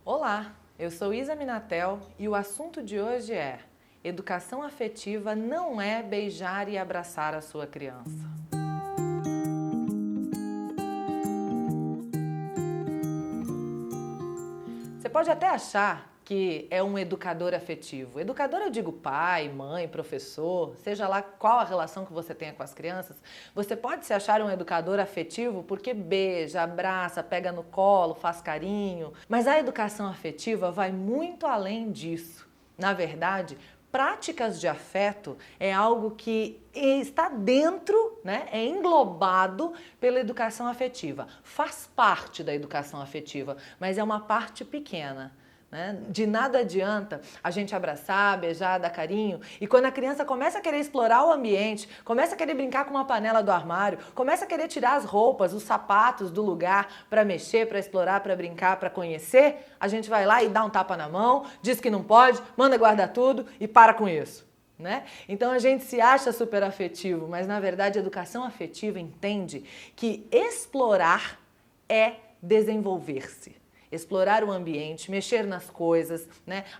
Olá, eu sou Isa Minatel e o assunto de hoje é: educação afetiva não é beijar e abraçar a sua criança. Você pode até achar que é um educador afetivo. Educador eu digo pai, mãe, professor, seja lá qual a relação que você tenha com as crianças. Você pode se achar um educador afetivo porque beija, abraça, pega no colo, faz carinho. Mas a educação afetiva vai muito além disso. Na verdade, práticas de afeto é algo que está dentro, né, é englobado pela educação afetiva. Faz parte da educação afetiva, mas é uma parte pequena. De nada adianta a gente abraçar, beijar, dar carinho, e quando a criança começa a querer explorar o ambiente, começa a querer brincar com uma panela do armário, começa a querer tirar as roupas, os sapatos do lugar para mexer, para explorar, para brincar, para conhecer, a gente vai lá e dá um tapa na mão, diz que não pode, manda guardar tudo e para com isso. Então a gente se acha super afetivo, mas na verdade a educação afetiva entende que explorar é desenvolver-se. Explorar o ambiente, mexer nas coisas,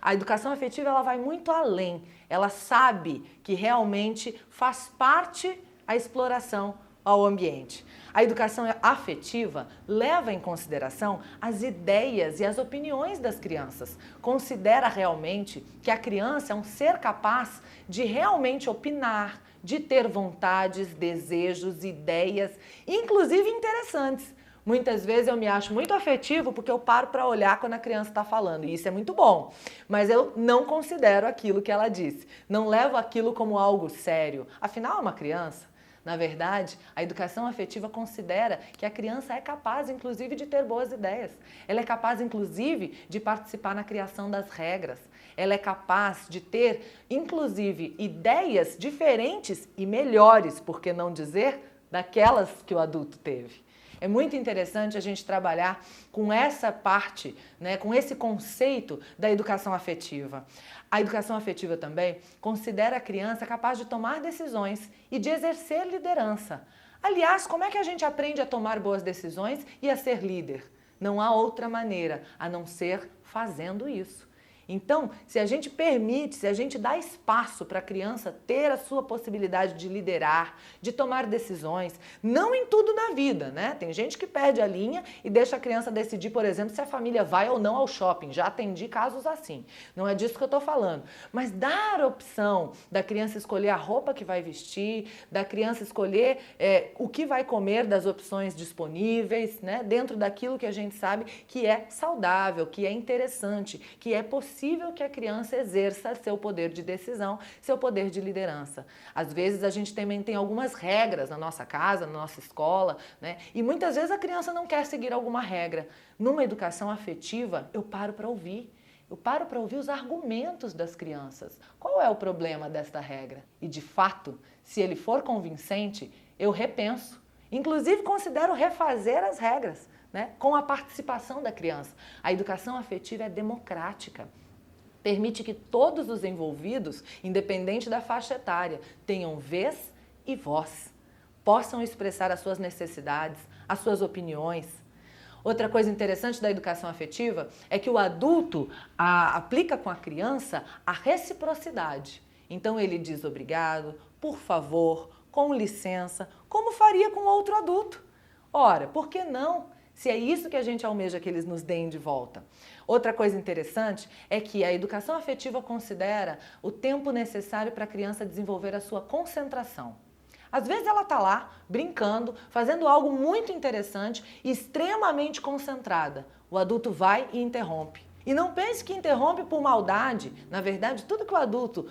A educação afetiva ela vai muito além. Ela sabe que realmente faz parte a exploração ao ambiente. A educação afetiva leva em consideração as ideias e as opiniões das crianças. Considera realmente que a criança é um ser capaz de realmente opinar, de ter vontades, desejos, ideias, inclusive interessantes. Muitas vezes eu me acho muito afetivo porque eu paro para olhar quando a criança está falando, e isso é muito bom, mas eu não considero aquilo que ela disse, não levo aquilo como algo sério, afinal é uma criança. Na verdade, a educação afetiva considera que a criança é capaz, inclusive, de ter boas ideias. Ela é capaz, inclusive, de participar na criação das regras. Ela é capaz de ter, inclusive, ideias diferentes e melhores, por que não dizer, daquelas que o adulto teve. É muito interessante a gente trabalhar com essa parte, com esse conceito da educação afetiva. A educação afetiva também considera a criança capaz de tomar decisões e de exercer liderança. Aliás, como é que a gente aprende a tomar boas decisões e a ser líder? Não há outra maneira a não ser fazendo isso. Então, se a gente permite, se a gente dá espaço para a criança ter a sua possibilidade de liderar, de tomar decisões, não em tudo na vida, Tem gente que perde a linha e deixa a criança decidir, por exemplo, se a família vai ou não ao shopping. Já atendi casos assim. Não é disso que eu estou falando. Mas dar a opção da criança escolher a roupa que vai vestir, da criança escolher o que vai comer das opções disponíveis, dentro daquilo que a gente sabe que é saudável, que é interessante, que é possível que a criança exerça seu poder de decisão, seu poder de liderança. Às vezes a gente também tem algumas regras na nossa casa, na nossa escola, E muitas vezes a criança não quer seguir alguma regra. Numa educação afetiva, eu paro para ouvir. Eu paro para ouvir os argumentos das crianças. Qual é o problema desta regra? E de fato, se ele for convincente, eu repenso. Inclusive considero refazer as regras, com a participação da criança. A educação afetiva é democrática. Permite que todos os envolvidos, independente da faixa etária, tenham vez e voz, possam expressar as suas necessidades, as suas opiniões. Outra coisa interessante da educação afetiva é que o adulto aplica com a criança a reciprocidade. Então ele diz obrigado, por favor, com licença, como faria com outro adulto. Ora, por que não? Se é isso que a gente almeja que eles nos deem de volta. Outra coisa interessante é que a educação afetiva considera o tempo necessário para a criança desenvolver a sua concentração. Às vezes ela está lá, brincando, fazendo algo muito interessante, extremamente concentrada. O adulto vai e interrompe. E não pense que interrompe por maldade. Na verdade, tudo que o adulto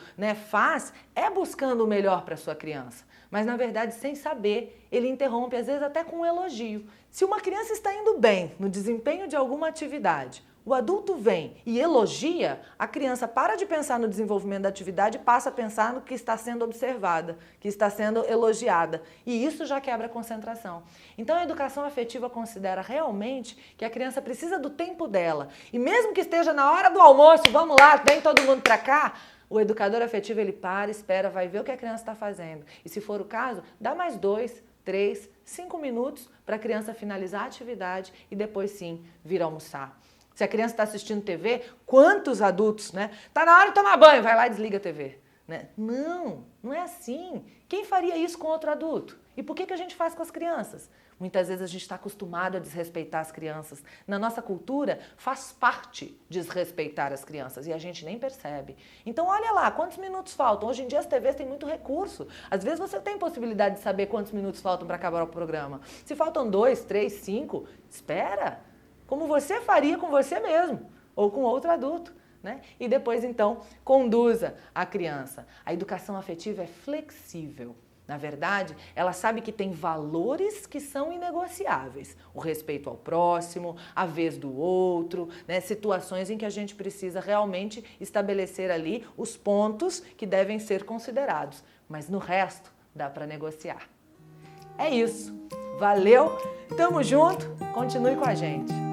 faz é buscando o melhor para a sua criança. Mas, na verdade, sem saber, ele interrompe, às vezes até com um elogio. Se uma criança está indo bem no desempenho de alguma atividade, o adulto vem e elogia, a criança para de pensar no desenvolvimento da atividade e passa a pensar no que está sendo observada, que está sendo elogiada. E isso já quebra a concentração. Então a educação afetiva considera realmente que a criança precisa do tempo dela. E mesmo que esteja na hora do almoço, vamos lá, vem todo mundo para cá, o educador afetivo ele para, espera, vai ver o que a criança está fazendo. E se for o caso, dá mais 2, 3, 5 minutos para a criança finalizar a atividade e depois sim vir almoçar. Se a criança está assistindo TV, quantos adultos, né? Tá na hora de tomar banho, vai lá e desliga a TV. Né? Não, não é assim. Quem faria isso com outro adulto? E por que a gente faz com as crianças? Muitas vezes a gente está acostumado a desrespeitar as crianças. Na nossa cultura, faz parte desrespeitar as crianças e a gente nem percebe. Então, olha lá, quantos minutos faltam? Hoje em dia as TVs têm muito recurso. Às vezes você tem possibilidade de saber quantos minutos faltam para acabar o programa. Se faltam 2, 3, 5, espera. Como você faria com você mesmo ou com outro adulto. Né? E depois, então, conduza a criança. A educação afetiva é flexível. Na verdade, ela sabe que tem valores que são inegociáveis. O respeito ao próximo, a vez do outro, né? Situações em que a gente precisa realmente estabelecer ali os pontos que devem ser considerados. Mas no resto, dá para negociar. É isso. Valeu, tamo junto, continue com a gente.